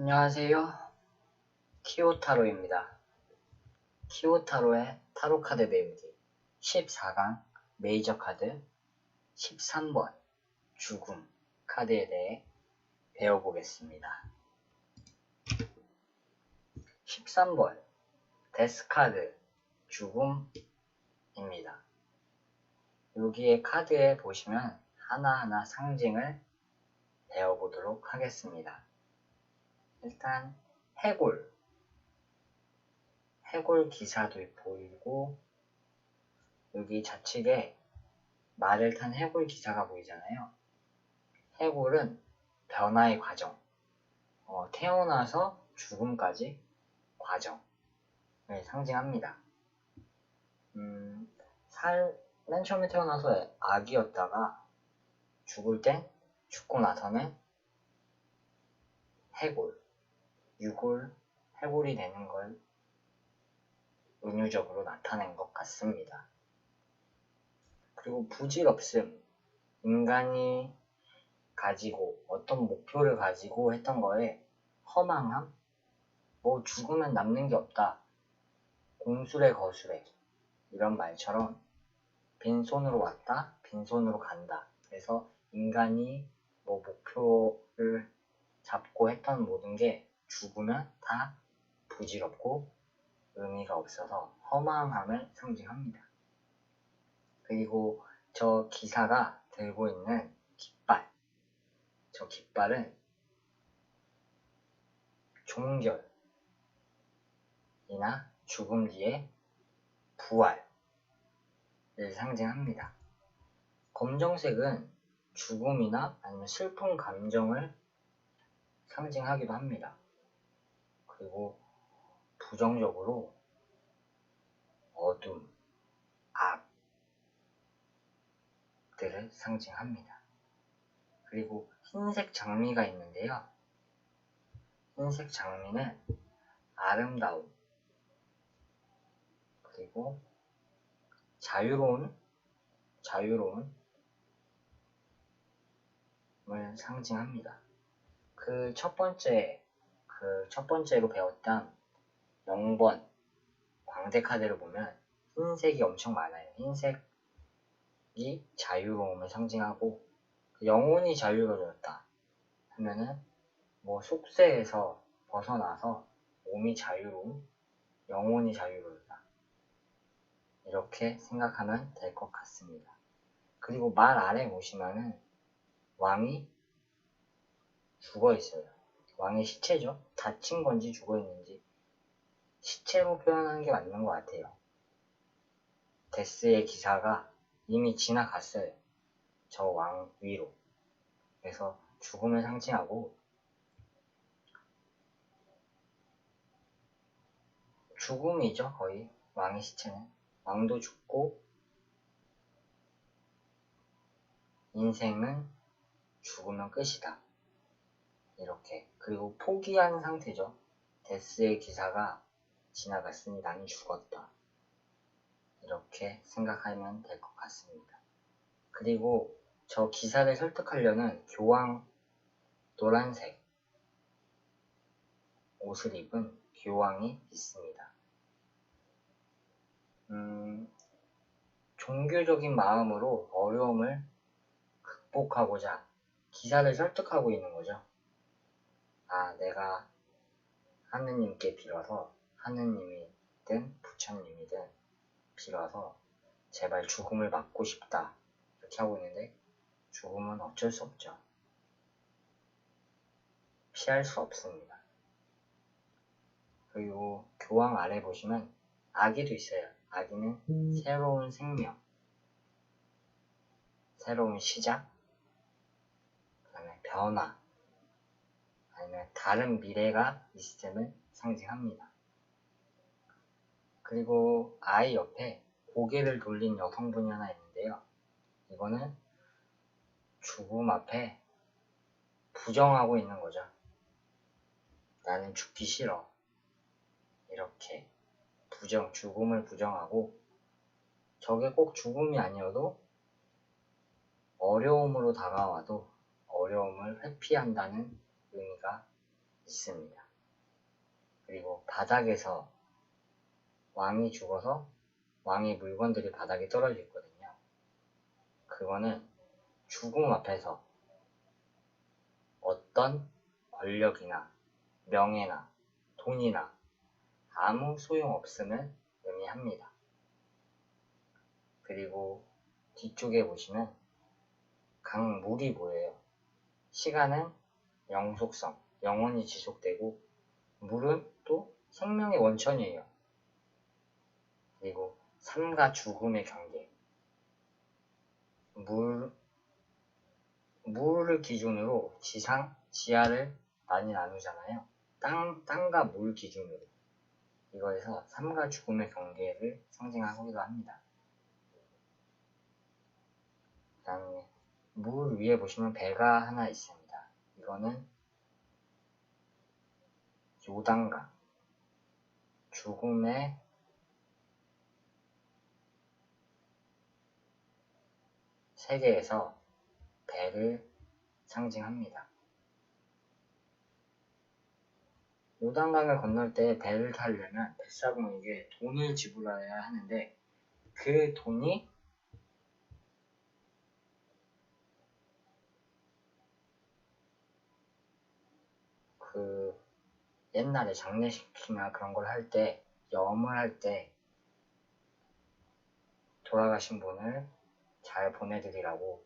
안녕하세요. 키오타로입니다. 키오타로의 타로 카드 배우기 14강 메이저 카드 13번 죽음 카드에 대해 배워보겠습니다. 13번 데스 카드 죽음입니다. 여기에 카드에 보시면 하나하나 상징을 배워보도록 하겠습니다. 일단 해골 기사도 보이고, 여기 좌측에 말을 탄 해골 기사가 보이잖아요. 해골은 변화의 과정, 태어나서 죽음까지 과정을 상징합니다. 맨 처음에 태어나서 아기였다가 죽을 땐 죽고 나서는 해골이 되는 걸 은유적으로 나타낸 것 같습니다. 그리고 부질없음, 인간이 가지고 어떤 목표를 가지고 했던 거에 허망함, 죽으면 남는 게 없다, 공수래 거수래 이런 말처럼 빈손으로 왔다 빈손으로 간다. 그래서 인간이 목표를 잡고 했던 모든 게 죽으면 다 부질없고 의미가 없어서 허망함을 상징합니다. 그리고 저 기사가 들고 있는 깃발, 저 깃발은 종결이나 죽음 뒤에 부활을 상징합니다. 검정색은 죽음이나 아니면 슬픈 감정을 상징하기도 합니다. 그리고 부정적으로 어둠, 악들을 상징합니다. 그리고 흰색 장미가 있는데요. 흰색 장미는 아름다움, 그리고 자유로움을 상징합니다. 첫 번째로 배웠던 0번 광대 카드를 보면 흰색이 엄청 많아요. 흰색이 자유로움을 상징하고, 영혼이 자유로워졌다 하면은 속세에서 벗어나서 몸이 자유로움, 영혼이 자유로워졌다, 이렇게 생각하면 될 것 같습니다. 그리고 말 아래 보시면은 왕이 죽어 있어요. 왕의 시체죠. 다친 건지 죽어 있는지 시체로 표현하는 게 맞는 것 같아요. 데스의 기사가 이미 지나갔어요. 저 왕 위로. 그래서 죽음을 상징하고, 죽음이죠, 거의. 왕의 시체는. 왕도 죽고, 인생은 죽으면 끝이다, 이렇게. 그리고 포기한 상태죠. 데스의 기사가 지나갔으니 나는 죽었다, 이렇게 생각하면 될 것 같습니다. 그리고 저 기사를 설득하려는 교황 노란색 옷을 입은 교황이 있습니다. 종교적인 마음으로 어려움을 극복하고자 기사를 설득하고 있는 거죠. 내가 하느님께 빌어서, 하느님이든 부처님이든 빌어서 제발 죽음을 막고 싶다, 이렇게 하고 있는데 죽음은 어쩔 수 없죠. 피할 수 없습니다. 그리고 교황 아래 보시면 아기도 있어요. 아기는 새로운 생명, 새로운 시작, 그 다음에 변화, 아니면 다른 미래가 있음을 상징합니다. 그리고 아이 옆에 고개를 돌린 여성분이 하나 있는데요. 이거는 죽음 앞에 부정하고 있는 거죠. 나는 죽기 싫어, 이렇게 죽음을 부정하고, 저게 꼭 죽음이 아니어도 어려움으로 다가와도 어려움을 회피한다는 의미가 있습니다. 그리고 바닥에서 왕이 죽어서 왕의 물건들이 바닥에 떨어져 있거든요. 그거는 죽음 앞에서 어떤 권력이나 명예나 돈이나 아무 소용없음을 의미합니다. 그리고 뒤쪽에 보시면 강물이 보여요. 시간은 영속성, 영원히 지속되고 물은 또 생명의 원천이에요. 그리고 삶과 죽음의 경계. 물을 기준으로 지상, 지하를 많이 나누잖아요. 땅과 물 기준으로. 이거에서 삶과 죽음의 경계를 상징하기도 합니다. 그 다음에 물 위에 보시면 배가 하나 있습니다. 이거는 요단강, 죽음의 세계에서 배를 상징합니다. 요단강을 건널 때 배를 타려면 뱃사공에게 돈을 지불해야 하는데 그 돈이 그 옛날에 장례식이나 그런 걸 할 때 염을 할 때 돌아가신 분을 잘 보내드리라고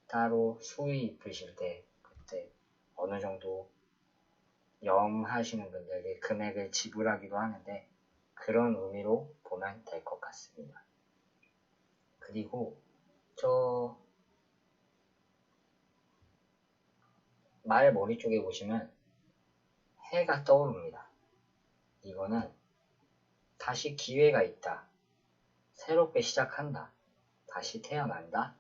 따로 수의 입으실 때 그때 어느 정도 염하시는 분들이 금액을 지불하기도 하는데 그런 의미로 보면 될 것 같습니다. 그리고 저 말 머리 쪽에 보시면 해가 떠오릅니다. 이거는 다시 기회가 있다. 새롭게 시작한다. 다시 태어난다.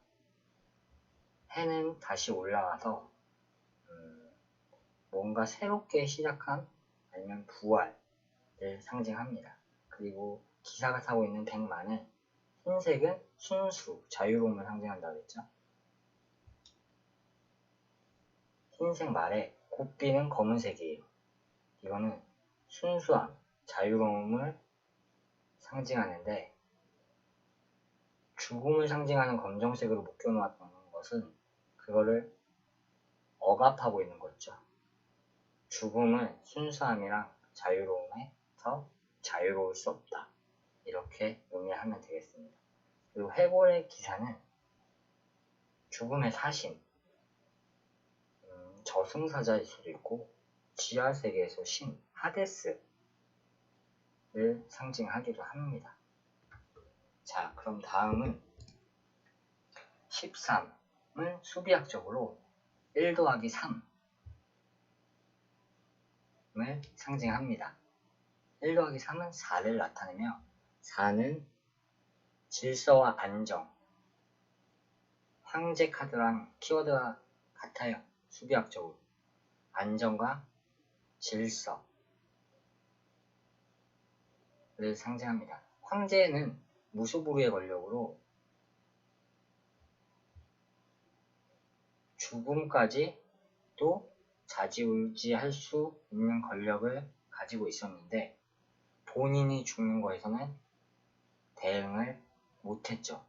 해는 다시 올라와서 뭔가 새롭게 시작한 아니면 부활을 상징합니다. 그리고 기사가 타고 있는 백마는 흰색은 순수, 자유로움을 상징한다고 했죠. 흰색 말에 곱비는 검은색이에요. 이거는 순수함, 자유로움을 상징하는데 죽음을 상징하는 검정색으로 묶여놓았던 것은 그거를 억압하고 있는 거죠. 죽음은 순수함이랑 자유로움에서 자유로울 수 없다. 이렇게 의미하면 되겠습니다. 그리고 해골의 기사는 죽음의 사신, 저승사자일 수도 있고 지하세계에서 신, 하데스를 상징하기도 합니다. 자, 그럼 다음은 13은 수비학적으로 1 더하기 3을 상징합니다. 1 더하기 3은 4를 나타내며 4는 질서와 안정, 황제 카드랑 키워드가 같아요. 수비학적으로 안정과 질서를 상징합니다. 황제는 무소불위의 권력으로 죽음까지 또 좌지우지할 수 있는 권력을 가지고 있었는데 본인이 죽는 거에서는 대응을 못했죠.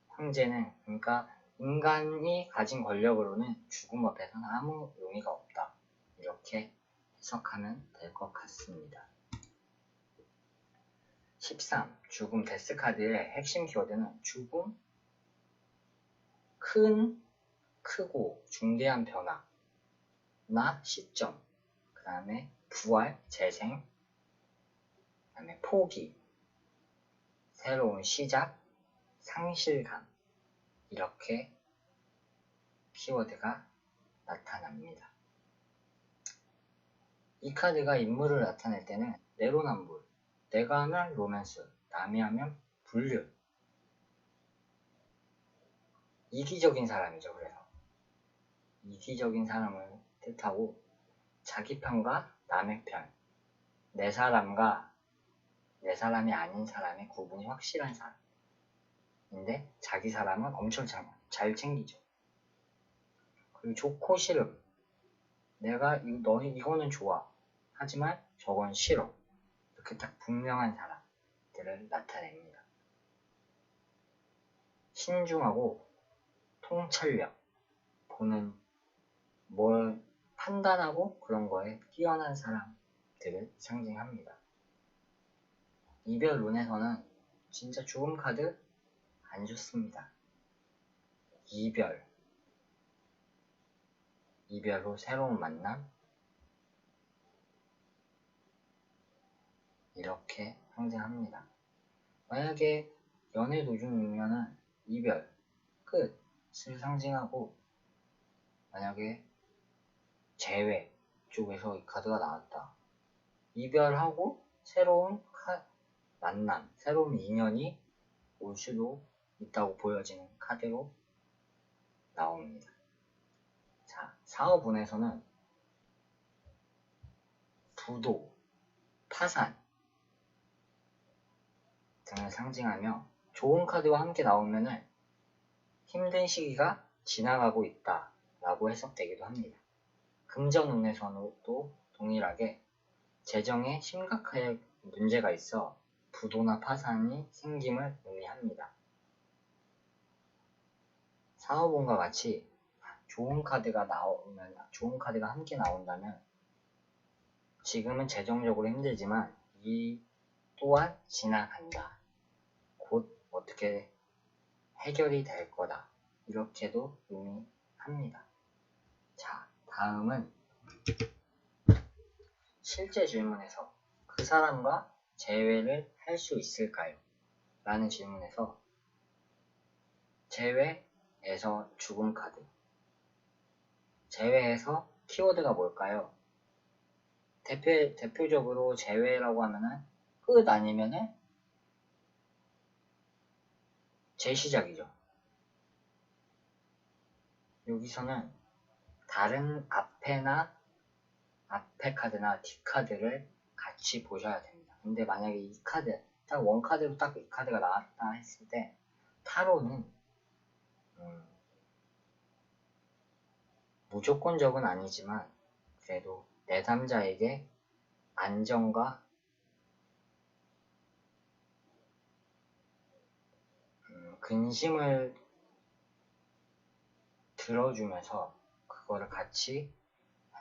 황제는 그러니까 인간이 가진 권력으로는 죽음 앞에서는 아무 의미가 없다. 이렇게 해석하면 될 것 같습니다. 13. 죽음 데스카드의 핵심 키워드는 죽음, 크고 중대한 변화나 시점, 그 다음에 부활, 재생, 그 다음에 포기, 새로운 시작, 상실감 이렇게 키워드가 나타납니다. 이 카드가 인물을 나타낼 때는 내로남불, 내가 하면 로맨스, 남이 하면 불륜, 이기적인 사람이죠. 그래서 이기적인 사람을 뜻하고 자기 편과 남의 편, 내 사람과 내 사람이 아닌 사람의 구분이 확실한 사람인데 자기 사람은 엄청 잘 챙기죠. 그리고 좋고 싫음. 내가 이거는 좋아. 하지만 저건 싫어. 이렇게 딱 분명한 사람들을 나타냅니다. 신중하고 통찰력, 보는 뭘 판단하고 그런 거에 뛰어난 사람들을 상징합니다. 이별운에서는 진짜 죽음 카드 안 좋습니다. 이별 후 새로운 만남, 이렇게 상징합니다. 만약에 연애 도중이면은 이별, 끝을 상징하고, 만약에 재회 쪽에서 이 카드가 나왔다. 이별하고 새로운 만남, 새로운 인연이 올 수도 있다고 보여지는 카드로 나옵니다. 자, 사업운에서는 부도, 파산 등을 상징하며 좋은 카드와 함께 나오면은 힘든 시기가 지나가고 있다 라고 해석되기도 합니다. 금전운에서도 동일하게 재정에 심각하게 문제가 있어 부도나 파산이 생김을 의미합니다. 사업운과 같이 좋은 카드가 함께 나온다면 지금은 재정적으로 힘들지만 이 또한 지나간다. 곧 어떻게 해결이 될 거다. 이렇게도 의미합니다. 자, 다음은 실제 질문에서 그 사람과 재회를 할 수 있을까요? 라는 질문에서 재회에서 죽음 카드, 재회에서 키워드가 뭘까요? 대표적으로 재회라고 하면은 끝 아니면은 재시작이죠. 여기서는 다른 앞에 카드나 뒷카드를 같이 보셔야 됩니다. 근데 만약에 이 카드, 딱 원카드로 딱 이 카드가 나왔다 했을 때 타로는 무조건적은 아니지만 그래도 내3자에게 안정과 근심을 들어주면서 그거를 같이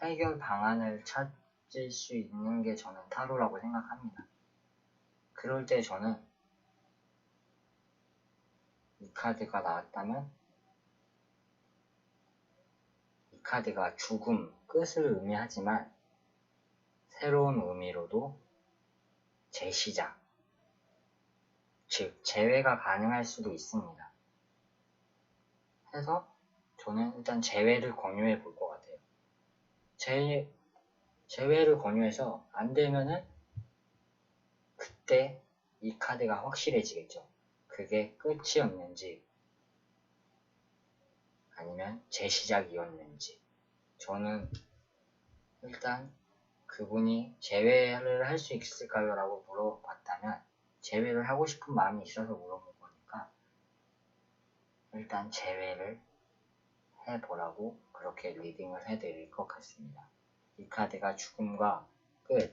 해결 방안을 찾을 수 있는 게 저는 타로라고 생각합니다. 그럴 때 저는 이 카드가 나왔다면 이 카드가 죽음, 끝을 의미하지만 새로운 의미로도 재시작, 즉 재회가 가능할 수도 있습니다. 해서 저는 일단 재회를 권유해 볼 것 같아요. 재회를 권유해서 안 되면은 그때 이 카드가 확실해지겠죠. 그게 끝이었는지 아니면 재시작이었는지. 저는 일단 그분이 재회를 할 수 있을까요? 라고 물어봤다면 재회를 하고 싶은 마음이 있어서 물어본 거니까 일단 재회를 해보라고 그렇게 리딩을 해드릴 것 같습니다. 이 카드가 죽음과 끝이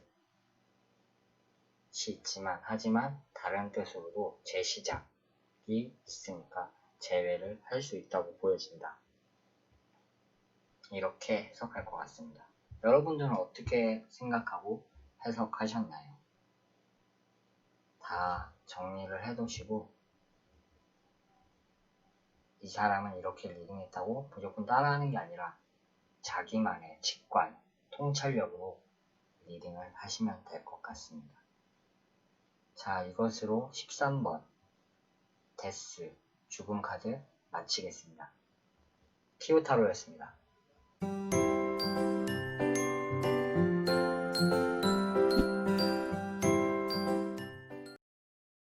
있지만 하지만 다른 뜻으로도 재시작이 있으니까 재회를 할 수 있다고 보여진다. 이렇게 해석할 것 같습니다. 여러분들은 어떻게 생각하고 해석하셨나요? 다 정리를 해두시고 이 사람은 이렇게 리딩했다고 무조건 따라하는 게 아니라 자기만의 직관, 통찰력으로 리딩을 하시면 될 것 같습니다. 자, 이것으로 13번 데스, 죽음 카드 마치겠습니다. 티오타로였습니다.